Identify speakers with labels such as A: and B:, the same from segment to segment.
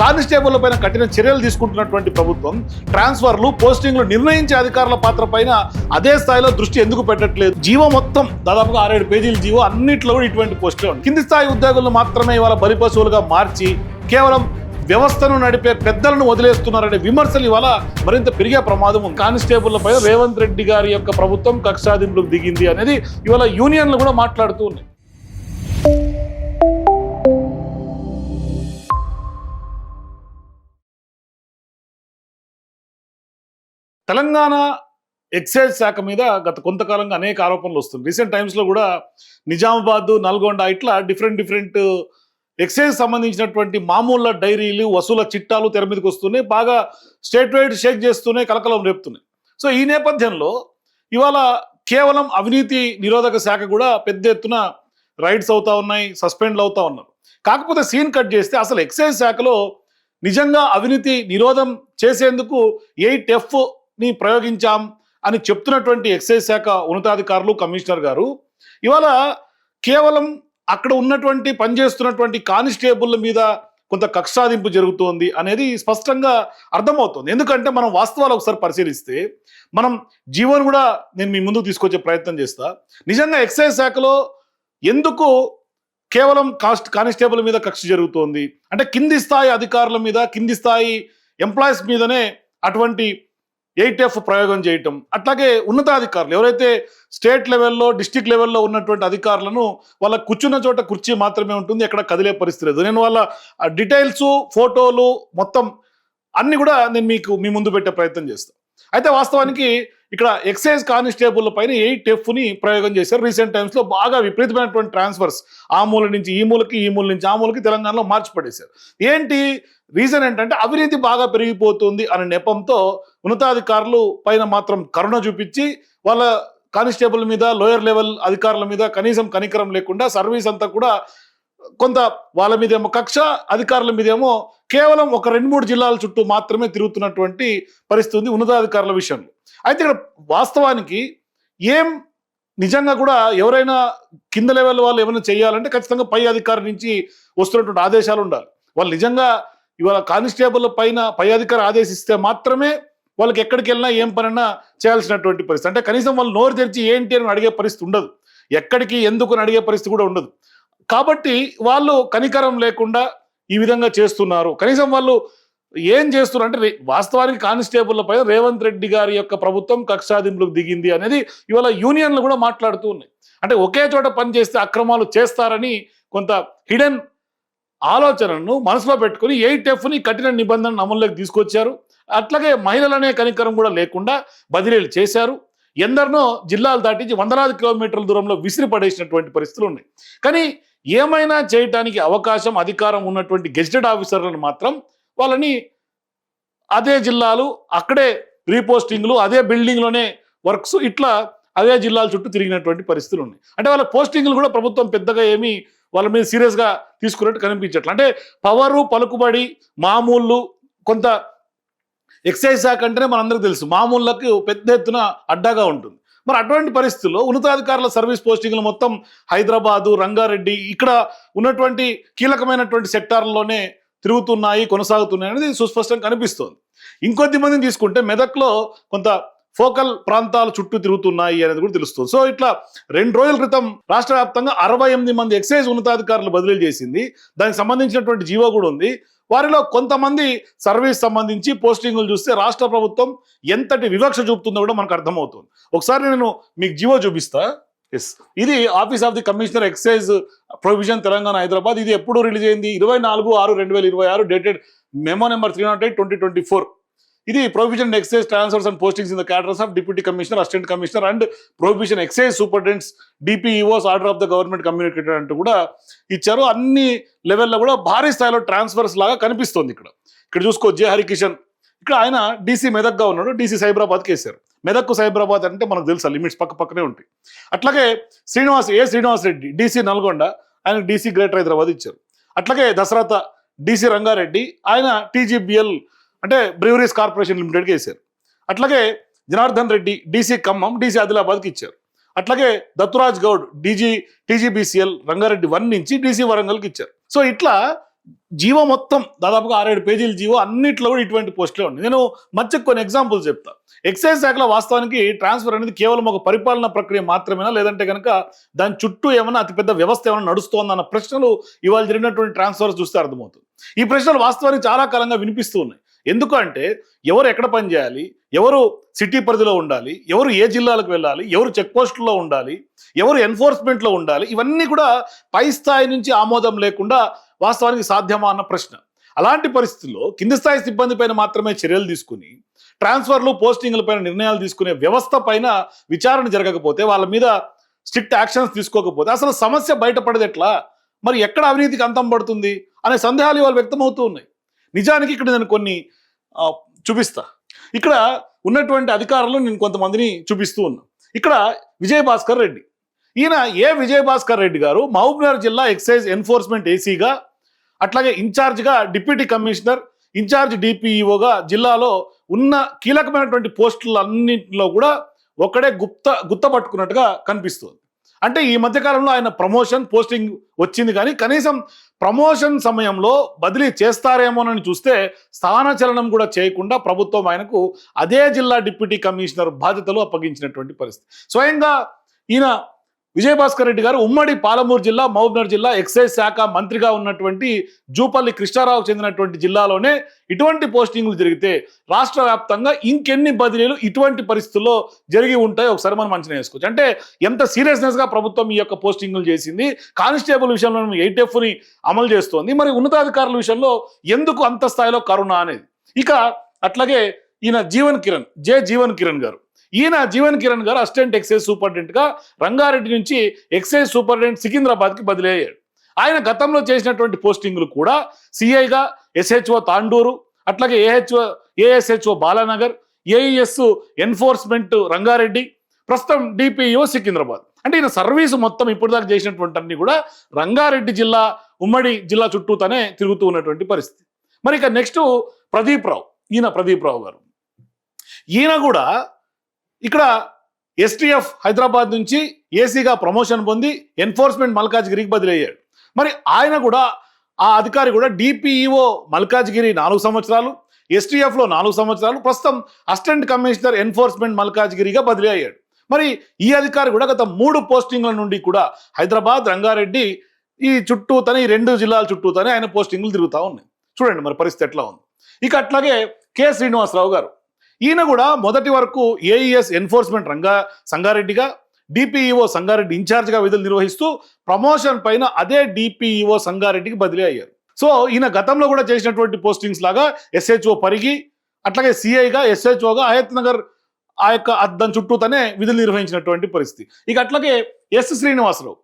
A: Constable పైన కఠిన చర్యలు తీసుకుంటున్నటువంటి ప్రభుత్వం ట్రాన్స్ఫర్లు పోస్టింగ్లు నిర్ణయించే అధికారుల పాత్ర పైన అదే స్థాయిలో దృష్టి ఎందుకు పెట్టట్లేదు? జీవో మొత్తం దాదాపుగా 6-7 పేజీల జీవో అన్నింటిలో కూడా ఇటువంటి పోస్టులు ఉన్నాయి. కింది స్థాయి ఉద్యోగులను మాత్రమే ఇవాళ బలిపశువులుగా మార్చి కేవలం వ్యవస్థను నడిపే పెద్దలను వదిలేస్తున్నారనే విమర్శలు ఇవాళ మరింత పెరిగే ప్రమాదం ఉంది. కానిస్టేబుళ్లపై రేవంత్ రెడ్డి గారి యొక్క ప్రభుత్వం కక్షాదింపులకు దిగింది అనేది ఇవాళ యూనియన్లు కూడా మాట్లాడుతూ ఉన్నాయి. తెలంగాణ ఎక్సైజ్ శాఖ మీద గత కొంతకాలంగా అనేక ఆరోపణలు వస్తుంది. రీసెంట్ టైమ్స్లో కూడా నిజామాబాద్, నల్గొండ ఇట్లా డిఫరెంట్ ఎక్సైజ్ సంబంధించినటువంటి మామూలు డైరీలు, వసూల చిట్టాలు తెర మీదకి వస్తున్నాయి. బాగా స్టేట్ వైడ్ షేక్ చేస్తూనే కలకలం రేపుతున్నాయి. సో ఈ నేపథ్యంలో ఇవాళ కేవలం అవినీతి నిరోధక శాఖ కూడా పెద్ద ఎత్తున రైడ్స్ అవుతా ఉన్నాయి, సస్పెండ్లు అవుతా ఉన్నారు. కాకపోతే సీన్ కట్ చేస్తే అసలు ఎక్సైజ్ శాఖలో నిజంగా అవినీతి నిరోధం చేసేందుకు 8Fని ప్రయోగించాం అని చెప్తున్నటువంటి ఎక్సైజ్ శాఖ ఉన్నతాధికారులు, కమిషనర్ గారు ఇవాళ కేవలం అక్కడ ఉన్నటువంటి పనిచేస్తున్నటువంటి కానిస్టేబుల్ మీద కొంత కక్షాదింపు జరుగుతోంది అనేది స్పష్టంగా అర్థమవుతుంది. ఎందుకంటే మనం వాస్తవాలు ఒకసారి పరిశీలిస్తే మనం జీవోను కూడా నేను మీ ముందుకు తీసుకొచ్చే ప్రయత్నం చేస్తా. నిజంగా ఎక్సైజ్ శాఖలో ఎందుకు కేవలం కానిస్టేబుల్ మీద కక్ష జరుగుతోంది అంటే కింది స్థాయి అధికారుల మీద, కింది స్థాయి ఎంప్లాయీస్ మీదనే అటువంటి 8F ప్రయోగం చేయటం. అట్లాగే ఉన్నతాధికారులు ఎవరైతే స్టేట్ లెవెల్లో, డిస్టిక్ లెవెల్లో ఉన్నటువంటి అధికారులను వాళ్ళ కూర్చున్న చోట కుర్చీ మాత్రమే ఉంటుంది, ఎక్కడ కదిలే పరిస్థితి లేదు. నేను వాళ్ళ డీటెయిల్స్, ఫోటోలు మొత్తం అన్ని కూడా నేను మీ ముందు పెట్టే ప్రయత్నం చేస్తాను. అయితే వాస్తవానికి ఇక్కడ ఎక్సైజ్ కానిస్టేబుల్ పైన 8Fని ప్రయోగం చేశారు. రీసెంట్ టైమ్స్లో బాగా విపరీతమైనటువంటి ట్రాన్స్ఫర్స్ ఆ మూల నుంచి ఈ మూలకి, ఈ మూల నుంచి ఆ మూలకి తెలంగాణలో మార్చి పడేశారు. ఏంటి రీజన్ ఏంటంటే అవినీతి బాగా పెరిగిపోతుంది అనే నెపంతో ఉన్నతాధికారులు పైన మాత్రం కరుణ చూపించి వాళ్ళ కానిస్టేబుల్ మీద, లోయర్ లెవెల్ అధికారుల మీద కనీసం కనికరం లేకుండా సర్వీస్ అంతా కూడా కొంత వాళ్ళ మీదేమో కక్ష, అధికారుల మీదేమో కేవలం ఒక 2-3 జిల్లాల చుట్టూ మాత్రమే తిరుగుతున్నటువంటి పరిస్థితి ఉంది ఉన్నతాధికారుల విషయంలో. అయితే ఇక్కడ వాస్తవానికి నిజంగా కూడా ఎవరైనా కింద లెవెల్ వాళ్ళు ఏమైనా చేయాలంటే ఖచ్చితంగా పై అధికారి నుంచి వస్తున్నటువంటి ఆదేశాలు ఉండాలి. వాళ్ళు నిజంగా ఇవాళ కానిస్టేబుల్ పైన పై అధికారి ఆదేశిస్తే మాత్రమే వాళ్ళకి ఎక్కడికి వెళ్ళినా ఏం పనైనా చేయాల్సినటువంటి పరిస్థితి. అంటే కనీసం వాళ్ళు నోరు తెరిచి ఏంటి అని అడిగే పరిస్థితి ఉండదు, ఎక్కడికి ఎందుకు అని అడిగే పరిస్థితి కూడా ఉండదు. కాబట్టి వాళ్ళు కనికరం లేకుండా ఈ విధంగా చేస్తున్నారు. కనీసం వాళ్ళు ఏం చేస్తున్నారు అంటే వాస్తవానికి కానిస్టేబుల్ పైన రేవంత్ రెడ్డి గారి యొక్క ప్రభుత్వం కక్షాదింపులకు దిగింది అనేది ఇవాళ యూనియన్లు కూడా మాట్లాడుతూ ఉన్నాయి. అంటే ఒకే చోట పనిచేస్తే అక్రమాలు చేస్తారని కొంత హిడెన్ ఆలోచనను మనసులో పెట్టుకుని 8Fని కఠిన నిబంధనలు అమల్లోకి తీసుకొచ్చారు. అట్లాగే మహిళలనే కనికరం కూడా లేకుండా బదిలీలు చేశారు. ఎందరినో జిల్లాలు దాటించి వందలాది కిలోమీటర్ల దూరంలో విసిరి పడేసినటువంటి పరిస్థితులు ఉన్నాయి. కానీ ఏమైనా చేయటానికి అవకాశం, అధికారం ఉన్నటువంటి గెజిటెడ్ ఆఫీసర్లను మాత్రం వాళ్ళని అదే జిల్లాలు, అక్కడే రీపోస్టింగ్లు, అదే బిల్డింగ్లోనే వర్క్స్, ఇట్లా అదే జిల్లాల చుట్టూ తిరిగినటువంటి పరిస్థితులు ఉన్నాయి. అంటే వాళ్ళ పోస్టింగ్లు కూడా ప్రభుత్వం పెద్దగా ఏమీ వాళ్ళ మీద సీరియస్గా తీసుకున్నట్టు కనిపించట్లేదు. అంటే పవరు, పలుకుబడి, మామూళ్ళు కొంత ఎక్సైజ్ శాఖ అంటేనే మనందరికీ తెలుసు మామూళ్ళకి పెద్ద ఎత్తున అడ్డాగా ఉంటుంది. మరి అటువంటి పరిస్థితుల్లో ఉన్నతాధికారుల సర్వీస్ పోస్టింగ్లు మొత్తం హైదరాబాదు, రంగారెడ్డి ఇక్కడ ఉన్నటువంటి కీలకమైనటువంటి సెక్టార్లలోనే తిరుగుతున్నాయి, కొనసాగుతున్నాయి అనేది సుస్పష్టంగా కనిపిస్తోంది. ఇంకొద్ది మందిని తీసుకుంటే మెదక్లో కొంత ఫోకల్ ప్రాంతాల చుట్టూ తిరుగుతున్నాయి అనేది కూడా తెలుస్తుంది. సో ఇట్లా 2 రోజుల క్రితం రాష్ట్ర వ్యాప్తంగా 68 మంది ఎక్సైజ్ ఉన్నతాధికారులు బదిలీ చేసింది. దానికి సంబంధించినటువంటి జీవో కూడా ఉంది. వారిలో కొంతమంది సర్వీస్ సంబంధించి పోస్టింగులు చూస్తే రాష్ట్ర ప్రభుత్వం ఎంతటి వివక్ష చూపుతుందో కూడా మనకు అర్థమవుతుంది. ఒకసారి నేను మీకు జీవో చూపిస్తా. ఇది office of the commissioner excise provision Telangana Hyderabad. ఇది ఎప్పుడు రిలీజ్ అయింది? 24/6/2026 డేటెడ్ మెమో నెంబర్ 308/2024. ఇది provision excise transfers and postings in the cadres of deputy commissioner, assistant commissioner and provision excise superintendents, DPEOs, order of the government communicator అంటూ కూడా ఇచ్చారు. అన్ని లెవెల్లో కూడా భారీ స్థాయిలో ట్రాన్స్ఫర్స్ లాగా కనిపిస్తుంది. ఇక్కడ చూసుకో, జే హరికిషన్ ఇక్కడ ఆయన డీసీ మెదక్గా ఉన్నాడు, డీసీ సైబరాబాద్కి వేశారు. మెదక్కు సైబరాబాద్ అంటే మనకు తెలుసా, లిమిట్స్ పక్కనే ఉంటాయి. అట్లాగే శ్రీనివాస్ రెడ్డి డీసీ నల్గొండ, ఆయన డీసీ గ్రేటర్ హైదరాబాద్ ఇచ్చారు. అట్లాగే దశరథ డీసీ రంగారెడ్డి, ఆయన టీజీబీఎల్ అంటే బ్రీవరీస్ కార్పొరేషన్ లిమిటెడ్కి వేశారు. అట్లాగే జనార్దన్ రెడ్డి డీసీ ఖమ్మం, డీసీ ఆదిలాబాద్కి ఇచ్చారు. అట్లాగే దత్తురాజ్ గౌడ్ టీజీబీసీఎల్ రంగారెడ్డి 1 నుంచి డీసీ వరంగల్కి ఇచ్చారు. సో ఇట్లా జీవో మొత్తం దాదాపుగా 6-7 పేజీల జీవో అన్నిట్లో కూడా ఇటువంటి పోస్టులే ఉన్నాయి. నేను మధ్య కొన్ని ఎగ్జాంపుల్స్ చెప్తా. ఎక్సైజ్ శాఖలో వాస్తవానికి ట్రాన్స్ఫర్ అనేది కేవలం ఒక పరిపాలనా ప్రక్రియ మాత్రమేనా, లేదంటే కనుక దాని చుట్టూ ఏమైనా అతిపెద్ద వ్యవస్థ ఏమైనా నడుస్తోందన్న ప్రశ్నలు ఇవాళ జరిగినటువంటి ట్రాన్స్ఫర్స్ చూస్తే అర్థమవుతుంది. ఈ ప్రశ్నలు వాస్తవానికి చాలా కాలంగా వినిపిస్తూ ఉన్నాయి. ఎందుకంటే ఎవరు ఎక్కడ పనిచేయాలి, ఎవరు సిటీ పరిధిలో ఉండాలి, ఎవరు ఏ జిల్లాలకు వెళ్ళాలి, ఎవరు చెక్ పోస్టుల్లో ఉండాలి, ఎవరు ఎన్ఫోర్స్మెంట్లో ఉండాలి, ఇవన్నీ కూడా పై స్థాయి నుంచి ఆమోదం లేకుండా వాస్తవానికి సాధ్యమా అన్న ప్రశ్న. అలాంటి పరిస్థితుల్లో కింది స్థాయి సిబ్బంది పైన మాత్రమే చర్యలు తీసుకుని ట్రాన్స్ఫర్లు పోస్టింగ్ల పైన నిర్ణయాలు తీసుకునే వ్యవస్థ పైన విచారణ జరగకపోతే, వాళ్ళ మీద స్ట్రిక్ట్ యాక్షన్స్ తీసుకోకపోతే అసలు సమస్య బయటపడదు ఎట్లా? మరి ఎక్కడ అవినీతికి అంతం పడుతుంది అనే సందేహాలు ఇవాళ వ్యక్తమవుతూ ఉన్నాయి. నిజానికి ఇక్కడ నేను కొన్ని చూపిస్తా. ఇక్కడ ఉన్నటువంటి అధికారులు నేను కొంతమందిని చూపిస్తూ ఉన్నా. ఇక్కడ విజయభాస్కర్ రెడ్డి, ఈయన విజయభాస్కర్ రెడ్డి గారు మహబూబ్నగర్ జిల్లా ఎక్సైజ్ ఎన్ఫోర్స్మెంట్ ఏసీగా, అట్లాగే ఇన్ఛార్జ్గా డిప్యూటీ కమిషనర్, ఇన్ఛార్జ్ డిపిఈఓగా జిల్లాలో ఉన్న కీలకమైనటువంటి పోస్టులన్నింటిలో కూడా ఒక్కడే గుర్తపట్టుకున్నట్టుగా కనిపిస్తుంది. అంటే ఈ మధ్యకాలంలో ఆయన ప్రమోషన్ పోస్టింగ్ వచ్చింది, కానీ కనీసం ప్రమోషన్ సమయంలో బదిలీ చేస్తారేమోనని చూస్తే స్థానచలనం కూడా చేయకుండా ప్రభుత్వం ఆయనకు అదే జిల్లా డిప్యూటీ కమిషనర్ బాధ్యతలు అప్పగించినటువంటి పరిస్థితి. స్వయంగా ఈయన విజయభాస్కర్ రెడ్డి గారు ఉమ్మడి పాలమూరు జిల్లా, మహబూబ్నగర్ జిల్లా ఎక్సైజ్ శాఖ మంత్రిగా ఉన్నటువంటి జూపల్లి కృష్ణారావు చెందినటువంటి జిల్లాలోనే ఇటువంటి పోస్టింగ్లు జరిగితే రాష్ట్ర వ్యాప్తంగా ఇంకెన్ని బదిలీలు ఇటువంటి పరిస్థితుల్లో జరిగి ఉంటాయో ఒకసారి మనం అంచనా వేసుకోవచ్చు. అంటే ఎంత సీరియస్నెస్గా ప్రభుత్వం ఈ యొక్క పోస్టింగ్లు చేసింది. కానిస్టేబుల్ విషయంలో 8Fని అమలు చేస్తోంది. మరి ఉన్నతాధికారుల విషయంలో ఎందుకు అంత స్థాయిలో కరుణ అనేది. ఇక అట్లాగే ఈయన జీవన్ కిరణ్ గారు, జీవన్ కిరణ్ గారు అసిస్టెంట్ ఎక్సైజ్ సూపరింటెండెంట్గా రంగారెడ్డి నుంచి ఎక్సైజ్ సూపరింటెండెంట్ సికింద్రాబాద్కి బదిలీ అయ్యాడు. ఆయన గతంలో చేసినటువంటి పోస్టింగ్లు కూడా సిఐగా SHO తాండూరు, అట్లాగే ASHO Balanagar, AES enforcement Rangareddy, ప్రస్తుతం DPO సికింద్రాబాద్. అంటే ఈయన సర్వీసు మొత్తం ఇప్పుడు దాకా చేసినటువంటి అన్ని కూడా రంగారెడ్డి జిల్లా, ఉమ్మడి జిల్లా చుట్టూతోనే తిరుగుతూ ఉన్నటువంటి పరిస్థితి. మరి ఇక నెక్స్ట్ ప్రదీప్ రావు గారు, ఈయన కూడా ఇక్కడ STF హైదరాబాద్ నుంచి ఏసీగా ప్రమోషన్ పొంది ఎన్ఫోర్స్మెంట్ మల్కాజ్గిరికి బదిలీ అయ్యాడు. మరి ఆయన కూడా, ఆ అధికారి కూడా DPEO మల్కాజ్గిరి 4 సంవత్సరాలు, STFలో 4 సంవత్సరాలు, ప్రస్తుతం అసిస్టెంట్ కమిషనర్ ఎన్ఫోర్స్మెంట్ మల్కాజ్గిరిగా బదిలీ అయ్యాడు. మరి ఈ అధికారి కూడా గత 3 పోస్టింగ్ల నుండి కూడా హైదరాబాద్, రంగారెడ్డి ఈ చుట్టూతనే, ఈ 2 జిల్లాల చుట్టూతనే ఆయన పోస్టింగ్లు తిరుగుతూ ఉన్నాయి. చూడండి మరి పరిస్థితి ఎట్లా ఉంది. ఇక అట్లాగే K. శ్రీనివాసరావు గారు, ఈయన కూడా మొదటి వరకు AES ఎన్ఫోర్స్మెంట్ సంగారెడ్డిగా, DPEO సంగారెడ్డి ఇన్ఛార్జ్గా విధులు నిర్వహిస్తూ ప్రమోషన్ పైన అదే DPEO సంగారెడ్డికి బదిలీ అయ్యారు. సో ఈయన గతంలో కూడా చేసినటువంటి పోస్టింగ్స్ లాగా SHO పరిగి, అట్లాగే CIగా, SHOగా హయత్ నగర్ ఆ యొక్క దాని చుట్టూతోనే విధులు నిర్వహించినటువంటి పరిస్థితి. ఇక అట్లాగే S. శ్రీనివాసరావు,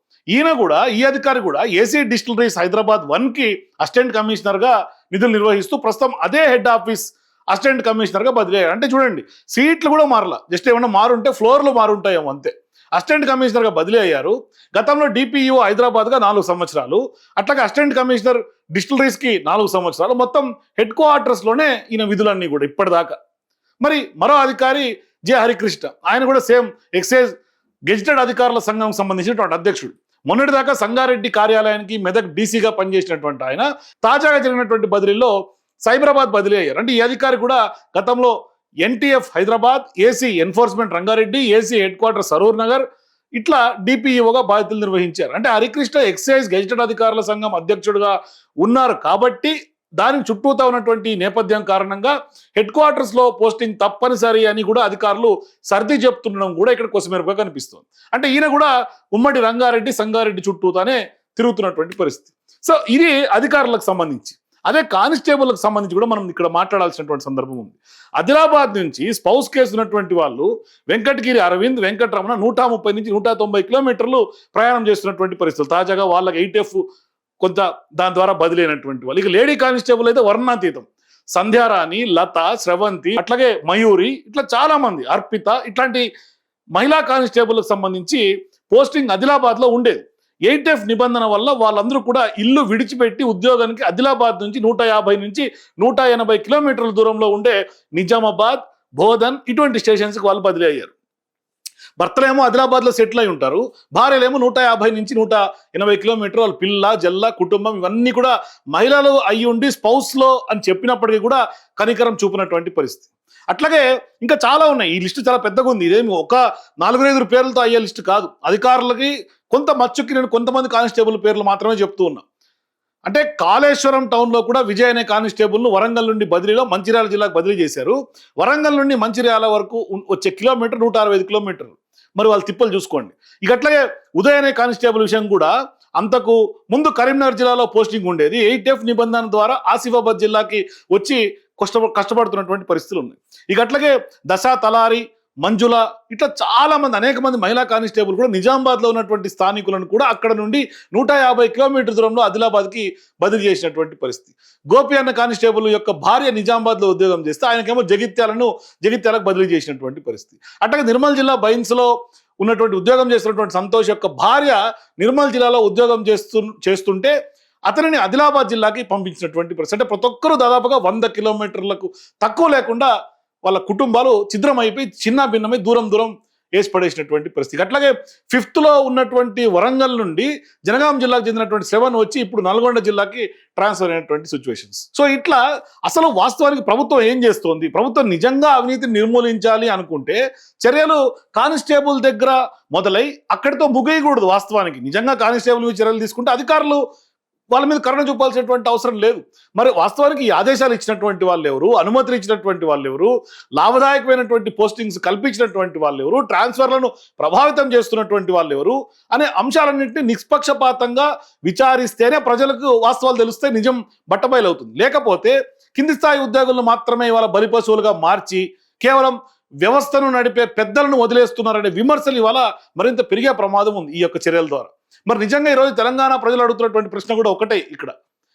A: ఈ అధికారి కూడా AC డిస్టిలరీస్ హైదరాబాద్ 1కి అసిస్టెంట్ కమిషనర్గా విధులు నిర్వహిస్తూ ప్రస్తుతం అదే హెడ్ ఆఫీస్ అసిస్టెంట్ కమిషనర్గా బదిలీ అయ్యారు. అంటే చూడండి, సీట్లు కూడా మారలా, జస్ట్ ఏమన్నా మారుంటే ఫ్లోర్లు మారుంటాయేమో అంతే. అసిస్టెంట్ కమిషనర్గా బదిలీ అయ్యారు. గతంలో DPEO హైదరాబాద్గా 4 సంవత్సరాలు, అట్లాగే అసిస్టెంట్ కమిషనర్ డిస్టిలరీస్కి 4 సంవత్సరాలు, మొత్తం హెడ్ క్వార్టర్స్లోనే ఈయన విధులన్నీ కూడా ఇప్పటిదాకా. మరి మరో అధికారి J. హరికృష్ణ, ఆయన కూడా సేమ్ ఎక్సైజ్ గెజిటెడ్ అధికారుల సంఘం సంబంధించినటువంటి అధ్యక్షుడు. మొన్నటిదాకా సంగారెడ్డి కార్యాలయానికి మెదక్ DCగా పనిచేసినటువంటి ఆయన తాజాగా జరిగినటువంటి బదిలీలో సైబరాబాద్ బదిలీ అయ్యారు. అంటే ఈ అధికారి కూడా గతంలో NTF Hyderabad, AC enforcement Rangareddy, AC head quarter Saroor Nagar, ఇట్లా DPEOగా బాధ్యతలు నిర్వహించారు. అంటే హరికృష్ణ ఎక్సైజ్ గెజిటెడ్ అధికారుల సంఘం అధ్యక్షుడిగా ఉన్నారు కాబట్టి దానికి చుట్టూతా ఉన్నటువంటి నేపథ్యం కారణంగా హెడ్ క్వార్టర్స్లో పోస్టింగ్ తప్పనిసరి అని కూడా అధికారులు సర్ది చెప్తుండడం కూడా ఇక్కడ కొసమెరుపుగా కనిపిస్తుంది. అంటే ఈయన కూడా ఉమ్మడి రంగారెడ్డి, సంగారెడ్డి చుట్టూతానే తిరుగుతున్నటువంటి పరిస్థితి. సో ఇది అధికారులకు సంబంధించి. అదే కానిస్టేబుల్కి సంబంధించి కూడా మనం ఇక్కడ మాట్లాడాల్సినటువంటి సందర్భం ఉంది. ఆదిలాబాద్ నుంచి స్పౌస్ కేసు ఉన్నటువంటి వాళ్ళు వెంకటగిరి అరవింద్, వెంకటరమణ 130 నుంచి 190 కిలోమీటర్లు ప్రయాణం చేస్తున్నటువంటి పరిస్థితులు. తాజాగా వాళ్ళకి 8F కొంత దాని ద్వారా బదిలైనటువంటి వాళ్ళు. ఇక లేడీ కానిస్టేబుల్ అయితే వర్ణాతీతం. సంధ్యారాణి, లత, స్రవంతి, అట్లాగే మయూరి, ఇట్లా చాలా మంది, అర్పిత, ఇట్లాంటి మహిళా కానిస్టేబుల్కి సంబంధించి పోస్టింగ్ ఆదిలాబాద్లో ఉండేది. 8F నిబంధన వల్ల వాళ్ళందరూ కూడా ఇల్లు విడిచిపెట్టి ఉద్యోగానికి ఆదిలాబాద్ నుంచి 150 నుంచి 180 కిలోమీటర్ల దూరంలో ఉండే నిజామాబాద్, బోధన్ ఇటువంటి స్టేషన్స్కి వాళ్ళు బదిలీ అయ్యారు. భర్తలేమో ఆదిలాబాద్లో సెటిల్ అయి ఉంటారు, భార్యలేమో 150 నుంచి 180 కిలోమీటర్లు, వాళ్ళ పిల్ల జల్ల కుటుంబం ఇవన్నీ కూడా మహిళలు అయ్యి ఉండి స్పౌస్లో అని చెప్పినప్పటికీ కూడా కనికరం చూపినటువంటి పరిస్థితి. అట్లాగే ఇంకా చాలా ఉన్నాయి. ఈ లిస్టు చాలా పెద్దగా ఉంది. ఇదేమి ఒక 4-5 పేర్లతో అయ్యే లిస్టు కాదు. అధికారులకి కొంత మచ్చుకి నేను కొంతమంది కానిస్టేబుల్ పేర్లు మాత్రమే చెప్తూ ఉన్నా. అంటే కాళేశ్వరం టౌన్లో కూడా విజయ్ అనే కానిస్టేబుల్ను వరంగల్ నుండి బదిలీలో మంచిర్యాల జిల్లాకు బదిలీ చేశారు. వరంగల్ నుండి మంచిర్యాల వరకు వచ్చే కిలోమీటర్ 165 కిలోమీటర్లు. మరి వాళ్ళ తిప్పలు చూసుకోండి. ఇక అట్లాగే ఉదయ్ అనే కానిస్టేబుల్ విషయం కూడా అంతకు ముందు కరీంనగర్ జిల్లాలో పోస్టింగ్ ఉండేది. 8F నిబంధన ద్వారా ఆసిఫాబాద్ జిల్లాకి వచ్చి కష్టపడుతున్నటువంటి పరిస్థితులు ఉన్నాయి. ఇక అట్లాగే దశ తలారి మంజుల ఇట్లా చాలా మంది అనేక మంది మహిళా కానిస్టేబుల్ కూడా నిజామాబాద్లో ఉన్నటువంటి స్థానికులను కూడా అక్కడ నుండి 150 కిలోమీటర్ దూరంలో ఆదిలాబాద్కి బదిలీ చేసినటువంటి పరిస్థితి. గోపి అన్న కానిస్టేబుల్ యొక్క భార్య నిజామాబాద్లో ఉద్యోగం చేస్తే ఆయనకేమో జగిత్యాలకు బదిలీ చేసినటువంటి పరిస్థితి. అట్లాగే నిర్మల్ జిల్లా బైన్స్లో ఉన్నటువంటి ఉద్యోగం చేస్తున్నటువంటి సంతోష్ యొక్క భార్య నిర్మల్ జిల్లాలో ఉద్యోగం చేస్తుంటే అతనిని ఆదిలాబాద్ జిల్లాకి పంపించినటువంటి పరిస్థితి. అంటే ప్రతి ఒక్కరూ దాదాపుగా 100 కిలోమీటర్లకు తక్కువ లేకుండా వాళ్ళ కుటుంబాలు ఛిద్రమైపోయి చిన్న భిన్నమై దూరం వేసి పడేసినటువంటి పరిస్థితి. అట్లాగే 5th ఉన్నటువంటి వరంగల్ నుండి జనగాం జిల్లాకు చెందినటువంటి 7 వచ్చి ఇప్పుడు నల్గొండ జిల్లాకి ట్రాన్స్ఫర్ అయినటువంటి సిచ్యువేషన్స్. సో ఇట్లా అసలు వాస్తవానికి ప్రభుత్వం ఏం చేస్తోంది? ప్రభుత్వం నిజంగా అవినీతిని నిర్మూలించాలి అనుకుంటే చర్యలు కానిస్టేబుల్ దగ్గర మొదలై అక్కడితో ముగియకూడదు. వాస్తవానికి నిజంగా కానిస్టేబుల్ మీద చర్యలు తీసుకుంటే అధికారులు వాళ్ళ మీద కరుణ చూపాల్సినటువంటి అవసరం లేదు. మరి వాస్తవానికి ఈ ఆదేశాలు ఇచ్చినటువంటి వాళ్ళు ఎవరు, అనుమతులు ఇచ్చినటువంటి వాళ్ళు ఎవరు, లాభదాయకమైనటువంటి పోస్టింగ్స్ కల్పించినటువంటి వాళ్ళు ఎవరు, ట్రాన్స్ఫర్లను ప్రభావితం చేస్తున్నటువంటి వాళ్ళు ఎవరు అనే అంశాలన్నింటినీ నిష్పక్షపాతంగా విచారిస్తేనే ప్రజలకు వాస్తవాలు తెలిస్తే నిజం బట్టబయలవుతుంది. లేకపోతే కింది స్థాయి ఉద్యోగులను మాత్రమే ఇవాళ బలిపశువులుగా మార్చి కేవలం వ్యవస్థను నడిపే పెద్దలను వదిలేస్తున్నారనే విమర్శలు ఇవాళ మరింత పెరిగే ప్రమాదం ఉంది ఈ యొక్క చర్యల ద్వారా. మరి నిజంగా ఈరోజు తెలంగాణ ప్రజలు అడుగుతున్నటువంటి ప్రశ్న కూడా ఒకటే ఇక్కడ,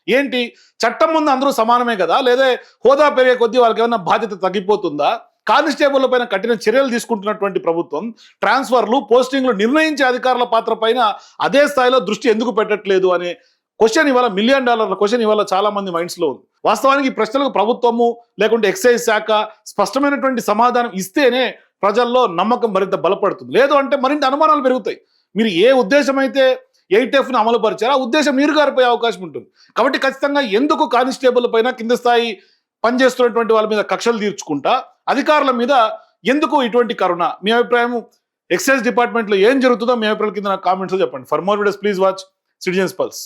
A: ఏంటి చట్టం ముందు అందరూ సమానమే కదా, లేదా హోదా పెరిగే కొద్దీ వాళ్ళకి ఏమైనా బాధ్యత తగ్గిపోతుందా? కానిస్టేబుల్ పైన కఠిన చర్యలు తీసుకుంటున్నటువంటి ప్రభుత్వం ట్రాన్స్ఫర్లు పోస్టింగ్లు నిర్ణయించే అధికారుల పాత్ర పైన అదే స్థాయిలో దృష్టి ఎందుకు పెట్టట్లేదు అనే క్వశ్చన్ ఇవాళ $1 మిలియన్ క్వశ్చన్ ఇవాళ చాలా మంది మైండ్స్ లో ఉంది. వాస్తవానికి ఈ ప్రశ్నలకు ప్రభుత్వము లేకుంటే ఎక్సైజ్ శాఖ స్పష్టమైనటువంటి సమాధానం ఇస్తేనే ప్రజల్లో నమ్మకం మరింత బలపడుతుంది. లేదు అంటే మరింత అనుమానాలు పెరుగుతాయి. మీరు ఏ ఉద్దేశం అయితే 8Fను అమలు పరిచారో ఆ ఉద్దేశం నీరుగారిపోయే అవకాశం ఉంటుంది. కాబట్టి ఖచ్చితంగా ఎందుకు కానిస్టేబుల్ పైన కింద స్థాయి పనిచేస్తున్నటువంటి వాళ్ళ మీద కక్షలు తీర్చుకుంటా అధికారుల మీద ఎందుకు ఇటువంటి కరుణ? మీ అభిప్రాయం ఎక్సైజ్ డిపార్ట్మెంట్లో ఏం జరుగుతుందో మీ అభిప్రాయాల కింద నాకు కామెంట్స్లో చెప్పండి. For more videos please watch citizens pulse.